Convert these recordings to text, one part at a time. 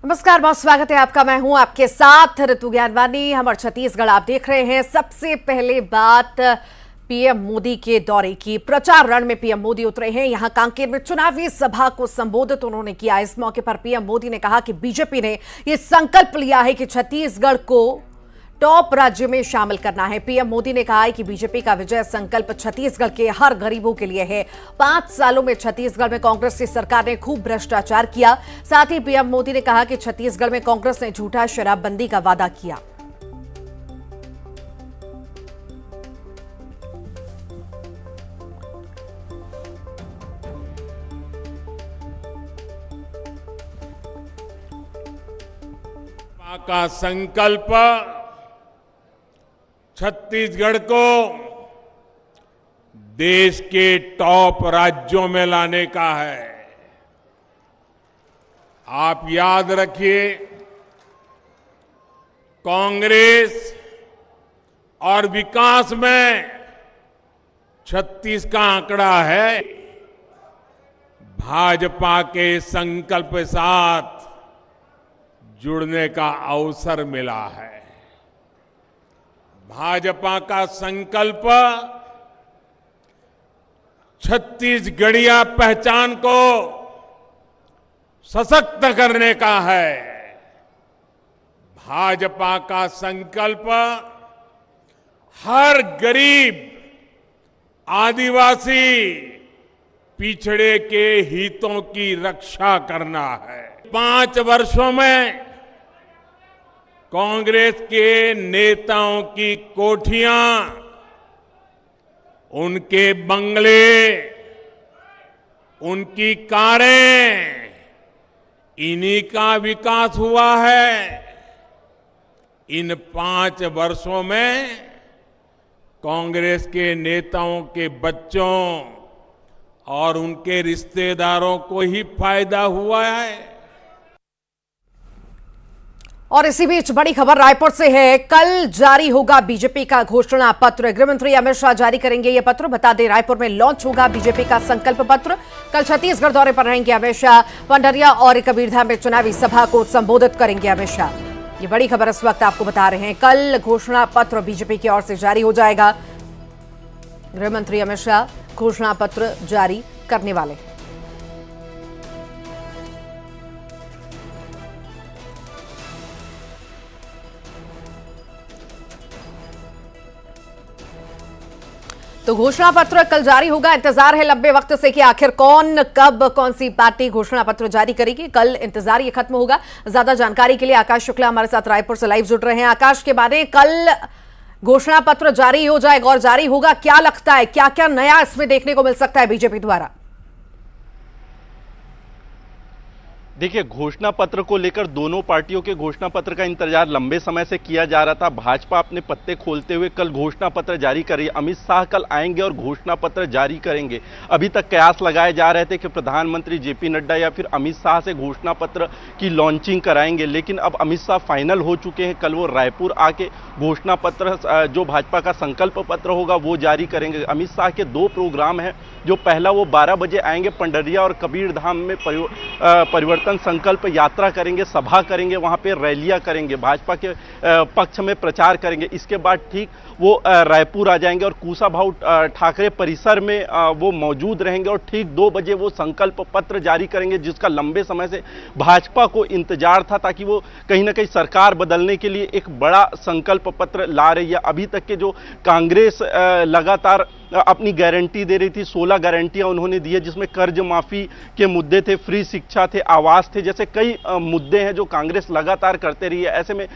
नमस्कार, बहुत स्वागत है आपका। मैं हूं आपके साथ ऋतु ज्ञानवानी। हमारे छत्तीसगढ़ आप देख रहे हैं। सबसे पहले बात पीएम मोदी के दौरे की। प्रचार रण में पीएम मोदी उतरे हैं। यहां कांकेर में चुनावी सभा को संबोधित उन्होंने किया। इस मौके पर पीएम मोदी ने कहा कि बीजेपी ने यह संकल्प लिया है कि छत्तीसगढ़ को टॉप राज्य में शामिल करना है। पीएम मोदी ने कहा है कि बीजेपी का विजय संकल्प छत्तीसगढ़ के हर गरीबों के लिए है। 5 सालों में छत्तीसगढ़ में कांग्रेस की सरकार ने खूब भ्रष्टाचार किया। साथ ही पीएम मोदी ने कहा कि छत्तीसगढ़ में कांग्रेस ने झूठा शराबबंदी का वादा किया। का संकल्प छत्तीसगढ़ को देश के टॉप राज्यों में लाने का है। आप याद रखिए, कांग्रेस और विकास में 36 का आंकड़ा है। भाजपा के संकल्प के साथ जुड़ने का अवसर मिला है। भाजपा का संकल्प छत्तीसगढ़िया पहचान को सशक्त करने का है। भाजपा का संकल्प हर गरीब, आदिवासी, पिछड़े के हितों की रक्षा करना है। 5 वर्षों में कांग्रेस के नेताओं की कोठियां, उनके बंगले, उनकी कारें, इन्हीं का विकास हुआ है। इन 5 वर्षों में कांग्रेस के नेताओं के बच्चों और उनके रिश्तेदारों को ही फायदा हुआ है। और इसी बीच बड़ी खबर रायपुर से है। कल जारी होगा बीजेपी का घोषणा पत्र। गृह मंत्री अमित शाह जारी करेंगे यह पत्र। बता दें, रायपुर में लॉन्च होगा बीजेपी का संकल्प पत्र। कल छत्तीसगढ़ दौरे पर रहेंगे अमित शाह। पंडरिया और कबीरधाम में चुनावी सभा को संबोधित करेंगे अमित शाह। ये बड़ी खबर इस वक्त आपको बता रहे हैं। कल घोषणा पत्र बीजेपी की ओर से जारी हो जाएगा। गृह मंत्री अमित शाह घोषणा पत्र जारी करने वाले हैं। तो घोषणा पत्र कल जारी होगा। इंतजार है लंबे वक्त से कि आखिर कौन कब कौन सी पार्टी घोषणा पत्र जारी करेगी। कल इंतजार ये खत्म होगा। ज्यादा जानकारी के लिए आकाश शुक्ला हमारे साथ रायपुर से लाइव जुड़ रहे हैं। आकाश, के बारे कल घोषणा पत्र जारी हो जाएगा और जारी होगा, क्या लगता है क्या क्या नया इसमें देखने को मिल सकता है बीजेपी द्वारा? देखिए, घोषणा पत्र को लेकर दोनों पार्टियों के घोषणा पत्र का इंतजार लंबे समय से किया जा रहा था। भाजपा अपने पत्ते खोलते हुए कल घोषणा पत्र जारी करी। अमित शाह कल आएंगे और घोषणा पत्र जारी करेंगे। अभी तक कयास लगाए जा रहे थे कि प्रधानमंत्री जेपी नड्डा या फिर अमित शाह से घोषणा पत्र की लॉन्चिंग कराएंगे, लेकिन अब अमित शाह फाइनल हो चुके हैं। कल वो रायपुर आके घोषणा पत्र, जो भाजपा का संकल्प पत्र होगा, वो जारी करेंगे। अमित शाह के 2 प्रोग्राम हैं। जो पहला, वो 12 बजे आएंगे पंडरिया और कबीरधाम में परिवर्तन संकल्प यात्रा करेंगे, सभा करेंगे, वहां पे रैलियां करेंगे, भाजपा के पक्ष में प्रचार करेंगे। इसके बाद ठीक वो रायपुर आ जाएंगे और कुशाभाऊ ठाकरे परिसर में वो मौजूद रहेंगे और ठीक 2 बजे वो संकल्प पत्र जारी करेंगे, जिसका लंबे समय से भाजपा को इंतजार था, ताकि वो कहीं ना कहीं सरकार बदलने के लिए एक बड़ा संकल्प पत्र ला रही है। अभी तक के जो कांग्रेस लगातार अपनी गारंटी दे रही थी, 16 गारंटियां उन्होंने दी है, जिसमें कर्ज माफी के मुद्दे थे, फ्री शिक्षा थे, आवास थे, जैसे कई मुद्दे हैं जो कांग्रेस लगातार करते रही है। ऐसे में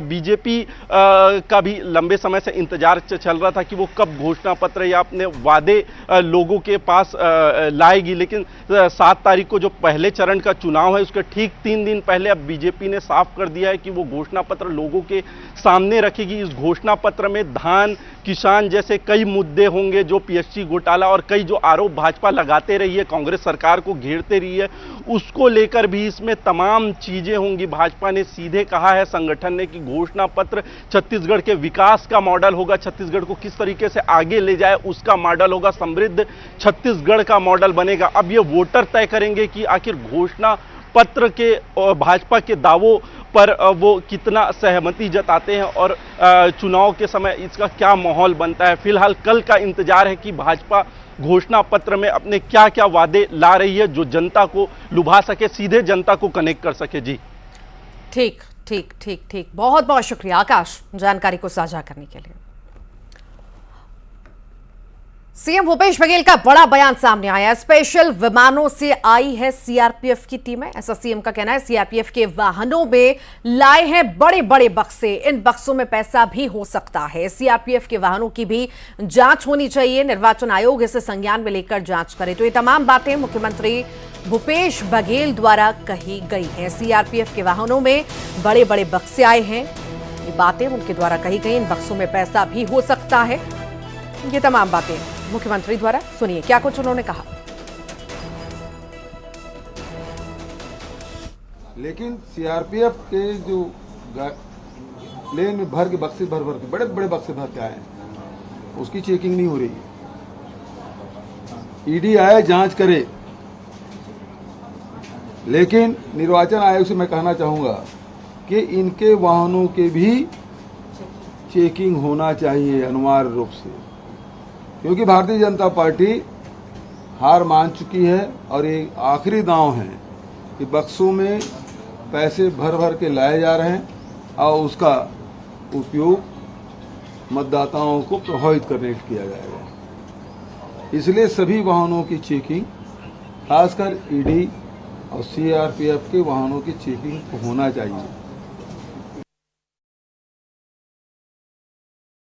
बीजेपी का भी लंबे समय से इंतजार चल रहा था कि वो कब घोषणा पत्र या अपने वादे लोगों के पास लाएगी। लेकिन 7 तारीख को जो पहले चरण का चुनाव है, उसके ठीक 3 दिन पहले अब बीजेपी ने साफ कर दिया है कि वो घोषणा पत्र लोगों के सामने रखेगी। इस घोषणा पत्र में धान, किसान जैसे कई मुद्दे होंगे, जो पीएससी घोटाला और कई जो आरोप भाजपा लगाते रही है, कांग्रेस सरकार को घेरते रही है, उसको लेकर भी इसमें तमाम चीजें होंगी। भाजपा ने सीधे कहा है संगठन ने कि घोषणा पत्र छत्तीसगढ़ के विकास का मॉडल होगा, छत्तीसगढ़ को किस तरीके से आगे ले जाए उसका मॉडल होगा, समृद्ध छत्तीसगढ़ का मॉडल बनेगा। अब ये वोटर तय करेंगे कि आखिर घोषणा पत्र के और भाजपा के दावों पर वो कितना सहमति जताते हैं और चुनाव के समय इसका क्या माहौल बनता है। फिलहाल कल का इंतजार है कि भाजपा घोषणा पत्र में अपने क्या क्या वादे ला रही है जो जनता को लुभा सके, सीधे जनता को कनेक्ट कर सके। जी ठीक ठीक ठीक ठीक, बहुत बहुत शुक्रिया आकाश जानकारी को साझा करने के लिए। सीएम भूपेश बघेल का बड़ा बयान सामने आया। स्पेशल विमानों से आई है सीआरपीएफ की टीमें, ऐसा सीएम का कहना है। सीआरपीएफ के वाहनों में लाए हैं बड़े बड़े बक्से, इन बक्सों में पैसा भी हो सकता है। सीआरपीएफ के वाहनों की भी जांच होनी चाहिए, निर्वाचन आयोग इसे संज्ञान में लेकर जांच करे। तो ये तमाम बातें मुख्यमंत्री भूपेश बघेल द्वारा कही गई हैं। सीआरपीएफ के वाहनों में बड़े बड़े बक्से आए हैं, ये बातें उनके द्वारा कही गई। इन बक्सों में पैसा भी हो सकता है, ये तमाम बातें मुख्यमंत्री द्वारा। सुनिए क्या कुछ उन्होंने कहा। लेकिन सीआरपीएफ के जो प्लेन में भर के बक्से भर के बड़े बड़े बक्से भर के आए हैं, उसकी चेकिंग नहीं हो रही है। ईडी आए जांच करे, लेकिन निर्वाचन आयोग से मैं कहना चाहूंगा कि इनके वाहनों के भी चेकिंग होना चाहिए अनिवार्य रूप से, क्योंकि भारतीय जनता पार्टी हार मान चुकी है और ये आखिरी दांव है कि बक्सों में पैसे भर भर के लाए जा रहे हैं और उसका उपयोग मतदाताओं को प्रभावित करने के किया जाएगा। इसलिए सभी वाहनों की चेकिंग, खासकर ईडी और सीआरपीएफ के वाहनों की चेकिंग होना चाहिए।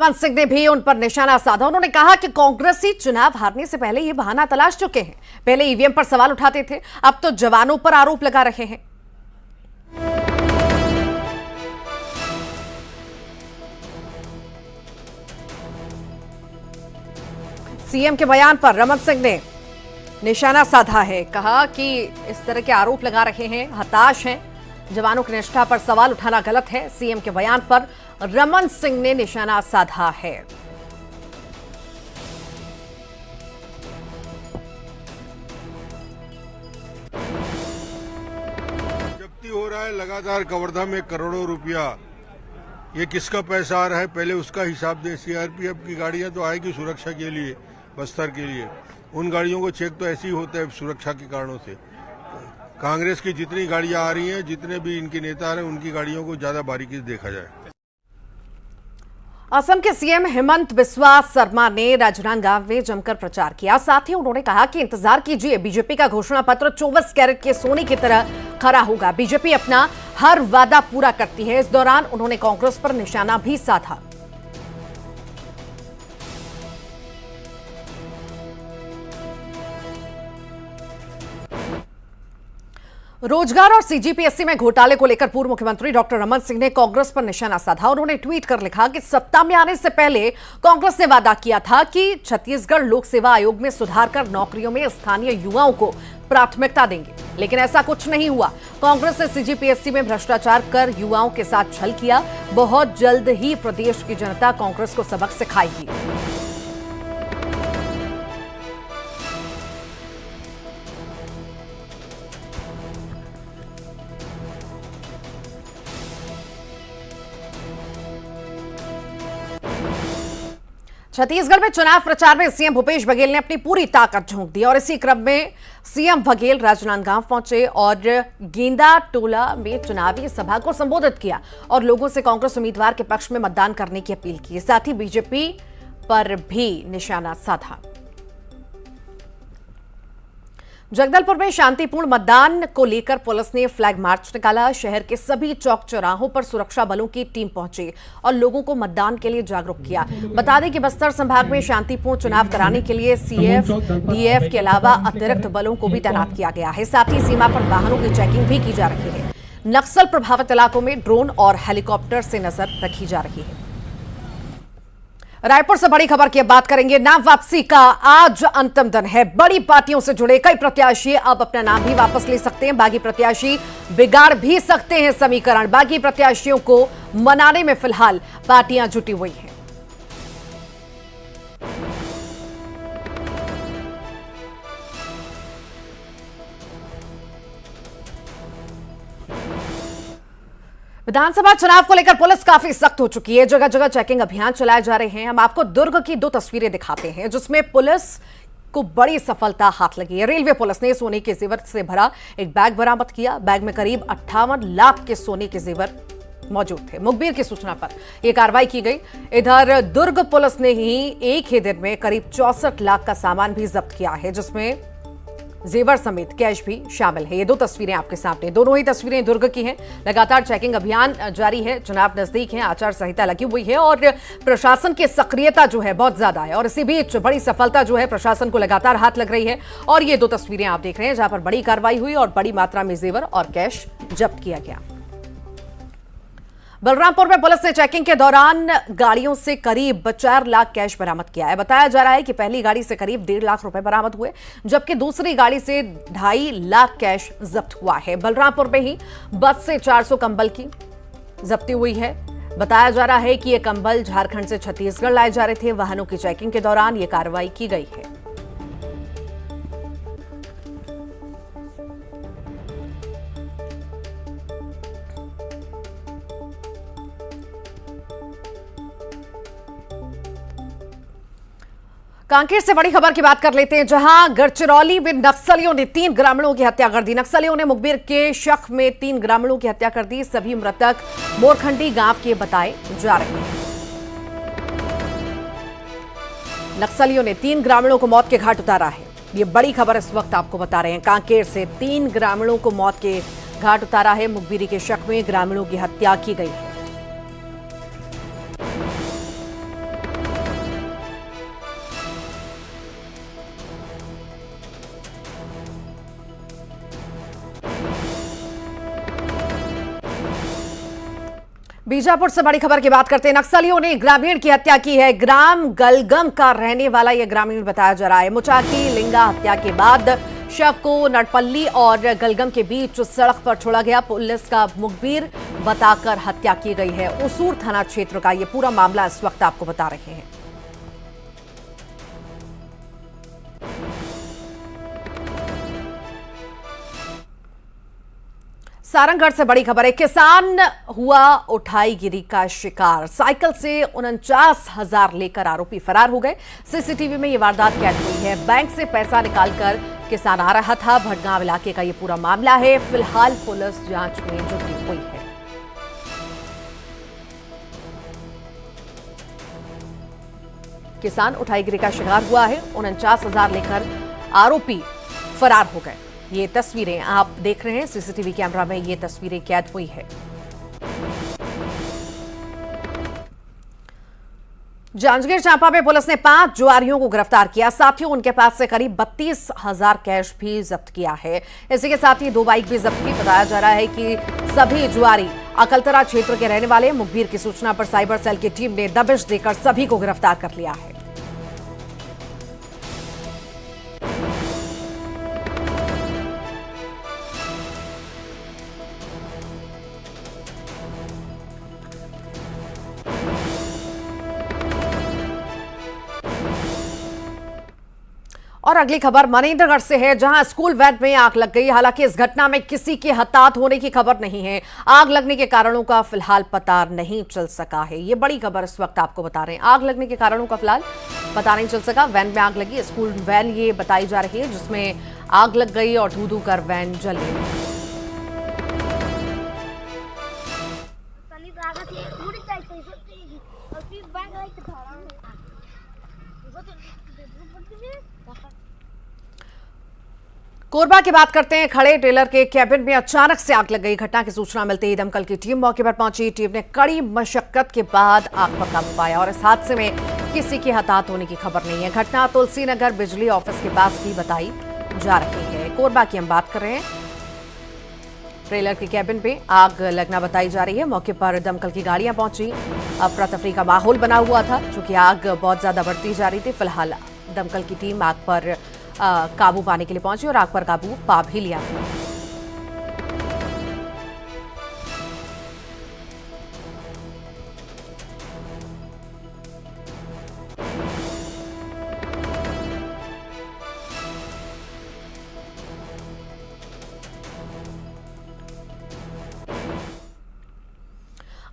रमन सिंह ने भी उन पर निशाना साधा। उन्होंने कहा कि कांग्रेसी चुनाव हारने से पहले ये बहाना तलाश चुके हैं। पहले ईवीएम पर सवाल उठाते थे, अब तो जवानों पर आरोप लगा रहे हैं। सीएम के बयान पर रमन सिंह ने निशाना साधा है, कहा कि इस तरह के आरोप लगा रहे हैं, हताश हैं, जवानों की निष्ठा पर सवाल उठाना गलत है। सीएम के बयान पर रमन सिंह ने निशाना साधा है। जब्ती हो रहा है लगातार कवर्धा में करोड़ों रुपया, ये किसका पैसा आ रहा है पहले उसका हिसाब दें। सीआरपीएफ की गाड़ियां तो आएगी सुरक्षा के लिए, बस्तर के लिए, उन गाड़ियों को चेक तो ऐसे ही होता है सुरक्षा के कारणों से। कांग्रेस की जितनी गाड़ियां आ रही हैं, जितने भी इनके नेता आ रहे हैं, उनकी गाड़ियों को ज्यादा बारीकी से देखा जाए। असम के सीएम हेमंत बिस्वा शर्मा ने राजनांदगांव में जमकर प्रचार किया। साथ ही उन्होंने कहा कि इंतजार कीजिए, बीजेपी का घोषणा पत्र 24 कैरेट के सोने की तरह खरा होगा। बीजेपी अपना हर वादा पूरा करती है। इस दौरान उन्होंने कांग्रेस पर निशाना भी साधा। रोजगार और सीजीपीएससी में घोटाले को लेकर पूर्व मुख्यमंत्री डॉक्टर रमन सिंह ने कांग्रेस पर निशाना साधा। उन्होंने ट्वीट कर लिखा कि सत्ता में आने से पहले कांग्रेस ने वादा किया था कि छत्तीसगढ़ लोक सेवा आयोग में सुधार कर नौकरियों में स्थानीय युवाओं को प्राथमिकता देंगे, लेकिन ऐसा कुछ नहीं हुआ। कांग्रेस ने सीजीपीएससी में भ्रष्टाचार कर युवाओं के साथ छल किया। बहुत जल्द ही प्रदेश की जनता कांग्रेस को सबक सिखाएगी। छत्तीसगढ़ में चुनाव प्रचार में सीएम भूपेश बघेल ने अपनी पूरी ताकत झोंक दी और इसी क्रम में सीएम बघेल राजनांदगांव पहुंचे और गेंदा टोला में चुनावी सभा को संबोधित किया और लोगों से कांग्रेस उम्मीदवार के पक्ष में मतदान करने की अपील की। साथ ही बीजेपी पर भी निशाना साधा। जगदलपुर में शांतिपूर्ण मतदान को लेकर पुलिस ने फ्लैग मार्च निकाला। शहर के सभी चौक चौराहों पर सुरक्षा बलों की टीम पहुंची और लोगों को मतदान के लिए जागरूक किया। बता दें कि बस्तर संभाग में शांतिपूर्ण चुनाव कराने के लिए सीएफ, डीएफ के अलावा अतिरिक्त बलों को भी तैनात किया गया है। साथ ही सीमा पर वाहनों की चेकिंग भी की जा रही है। नक्सल प्रभावित इलाकों में ड्रोन और हेलीकॉप्टर से नजर रखी जा रही है। रायपुर से बड़ी खबर की बात करेंगे। नाम वापसी का आज अंतिम दिन है। बड़ी पार्टियों से जुड़े कई प्रत्याशी अब अपना नाम भी वापस ले सकते हैं। बागी प्रत्याशी बिगाड़ भी सकते हैं समीकरण। बागी प्रत्याशियों को मनाने में फिलहाल पार्टियां जुटी हुई हैं। विधानसभा चुनाव को लेकर पुलिस काफी सख्त हो चुकी है। जगह जगह चेकिंग अभियान चलाए जा रहे हैं। हम आपको दुर्ग की 2 तस्वीरें दिखाते हैं जिसमें पुलिस को बड़ी सफलता हाथ लगी है। रेलवे पुलिस ने सोने के जेवर से भरा एक बैग बरामद किया। बैग में करीब 58 लाख के सोने के जेवर मौजूद थे। मुखबिर की सूचना पर यह कार्रवाई की गई। इधर दुर्ग पुलिस ने ही एक ही दिन में करीब 64 लाख का सामान भी जब्त किया है, जिसमें जेवर समेत कैश भी शामिल है। ये 2 तस्वीरें आपके सामने, दोनों ही तस्वीरें दुर्ग की हैं। लगातार चेकिंग अभियान जारी है। चुनाव नजदीक है, आचार संहिता लगी हुई है और प्रशासन की सक्रियता जो है बहुत ज्यादा है। और इसी बीच बड़ी सफलता जो है प्रशासन को लगातार हाथ लग रही है। और ये 2 तस्वीरें आप देख रहे हैं जहां पर बड़ी कार्रवाई हुई और बड़ी मात्रा में जेवर और कैश जब्त किया गया। बलरामपुर में पुलिस ने चेकिंग के दौरान गाड़ियों से करीब 4 लाख कैश बरामद किया है। बताया जा रहा है कि पहली गाड़ी से करीब 1.5 लाख रुपए बरामद हुए, जबकि दूसरी गाड़ी से 2.5 लाख कैश जब्त हुआ है। बलरामपुर में ही बस से 400 कंबल की जब्ती हुई है। बताया जा रहा है कि ये कंबल झारखंड से छत्तीसगढ़ लाए जा रहे थे। वाहनों की चेकिंग के दौरान ये कार्रवाई की गई है। कांकेर से बड़ी खबर की बात कर लेते हैं, जहां गढ़चिरौली में नक्सलियों ने 3 ग्रामीणों की हत्या कर दी। नक्सलियों ने मुखबिर के शक में 3 ग्रामीणों की हत्या कर दी। सभी मृतक मोरखंडी गांव के बताए जा रहे हैं। नक्सलियों ने 3 ग्रामीणों को मौत के घाट उतारा है। ये बड़ी खबर इस वक्त आपको बता रहे हैं। कांकेर से 3 ग्रामीणों को मौत के घाट उतारा है। मुखबिरी के शक में ग्रामीणों की हत्या की गई है। बीजापुर से बड़ी खबर की बात करते हैं। नक्सलियों ने ग्रामीण की हत्या की है। ग्राम गलगम का रहने वाला यह ग्रामीण बताया जा रहा है। मुचाकी लिंगा हत्या के बाद शव को नटपल्ली और गलगम के बीच सड़क पर छोड़ा गया। पुलिस का मुखबिर बताकर हत्या की गई है। उसूर थाना क्षेत्र का यह पूरा मामला इस वक्त आपको बता रहे हैं। सारंगढ़ से बड़ी खबर है। किसान हुआ उठाईगिरी का शिकार। साइकिल से 49,000 लेकर आरोपी फरार हो गए। सीसीटीवी में यह वारदात कैद हुई है। बैंक से पैसा निकालकर किसान आ रहा था। भटगांव इलाके का यह पूरा मामला है। फिलहाल पुलिस जांच में जुटी हुई है। किसान उठाईगिरी का शिकार हुआ है। 49,000 लेकर आरोपी फरार हो गए। ये तस्वीरें आप देख रहे हैं। सीसीटीवी कैमरा में ये तस्वीरें कैद हुई है। जांजगीर चांपा में पुलिस ने 5 जुआरियों को गिरफ्तार किया। साथ ही उनके पास से करीब 32,000 कैश भी जब्त किया है। इसी के साथ ही 2 बाइक भी जब्त की। बताया जा रहा है कि सभी जुआरी अकलतरा क्षेत्र के रहने वाले। मुखबिर की सूचना पर साइबर सेल की टीम ने दबिश देकर सभी को गिरफ्तार कर लिया है। और अगली खबर मनेन्द्रगढ़ से है, जहां स्कूल वैन में आग लग गई। हालांकि इस घटना में किसी के हताहत होने की खबर नहीं है। आग लगने के कारणों का फिलहाल पता नहीं चल सका है। ये बड़ी खबर इस वक्त आपको बता रहे हैं। आग लगने के कारणों का फिलहाल पता नहीं चल सका। वैन में आग लगी। स्कूल वैन ये बताई जा रही है जिसमें आग लग गई और धू धू कर वैन जल गई। कोरबा की बात करते हैं। खड़े ट्रेलर के कैबिन में अचानक से आग लग गई। घटना की सूचना मिलते ही दमकल की टीम मौके पर पहुंची। टीम ने कड़ी मशक्कत के बाद आग पर काबू पाया और इस हादसे में किसी के हताहत होने की खबर नहीं है। घटना तुलसी नगर बिजली ऑफिस के पास की बताई जा रही है। कोरबा की हम बात कर रहे हैं। ट्रेलर के कैबिन में आग लगना बताई जा रही है। मौके पर दमकल की गाड़ियां पहुंची। अफरा तफरी का माहौल बना हुआ था क्योंकि आग बहुत ज्यादा बढ़ती जा रही थी। फिलहाल दमकल की टीम आग पर काबू पाने के लिए पहुंची और आग पर काबू पा भी लिया।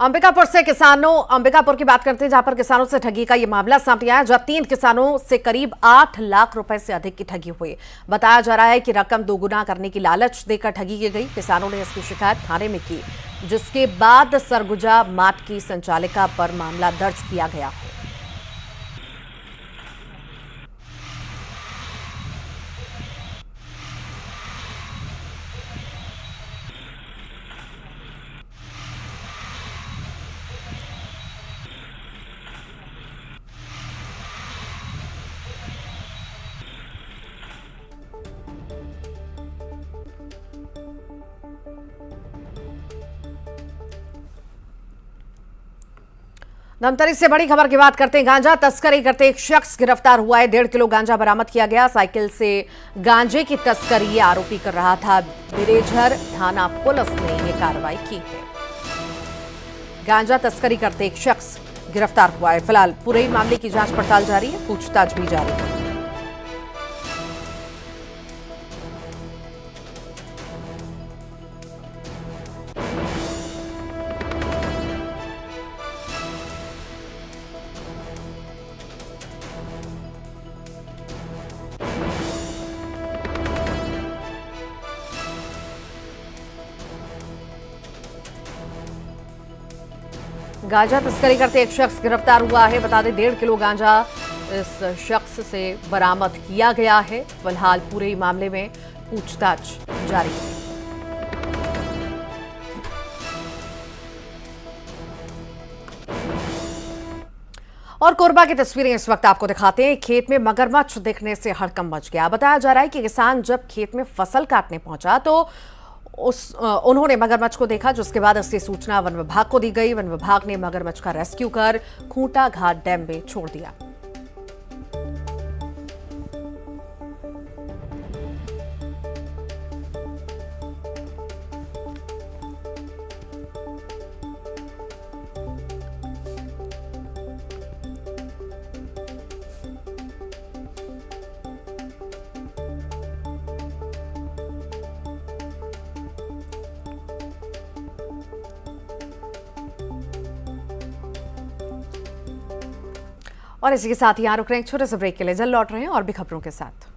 अंबिकापुर की बात करते हैं, जहां पर किसानों से ठगी का ये मामला सामने आया, जहां 3 किसानों से करीब 8 लाख रुपए से अधिक की ठगी हुई। बताया जा रहा है कि रकम दोगुना करने की लालच देकर ठगी की गई। किसानों ने इसकी शिकायत थाने में की, जिसके बाद सरगुजा मार्ट की संचालिका पर मामला दर्ज किया गया है। धमतरी से बड़ी खबर की बात करते हैं। गांजा तस्करी करते एक शख्स गिरफ्तार हुआ है। 1.5 किलो गांजा बरामद किया गया। साइकिल से गांजे की तस्करी ये आरोपी कर रहा था। बिरेझर थाना पुलिस ने ये कार्रवाई की है। गांजा तस्करी करते एक शख्स गिरफ्तार हुआ है। फिलहाल पूरे मामले की जांच पड़ताल जारी है, पूछताछ भी जारी है। गांजा तस्करी करते एक शख्स गिरफ्तार हुआ है। बता दें 1.5 किलो गांजा इस शख्स से बरामद किया गया है। फिलहाल पूरे मामले में पूछताछ जारी है। और कोरबा की तस्वीरें इस वक्त आपको दिखाते हैं। खेत में मगरमच्छ दिखने से हड़कंप मच गया। बताया जा रहा है कि किसान जब खेत में फसल काटने पहुंचा तो उन्होंने मगरमच्छ को देखा, जिसके बाद इसकी सूचना वन विभाग को दी गई। वन विभाग ने मगरमच्छ का रेस्क्यू कर खूंटा घाट डैम में छोड़ दिया। और इसी के साथ यहाँ रुक रहे हैं, एक छोटे से ब्रेक के लिए। जल्द लौट रहे हैं और भी खबरों के साथ।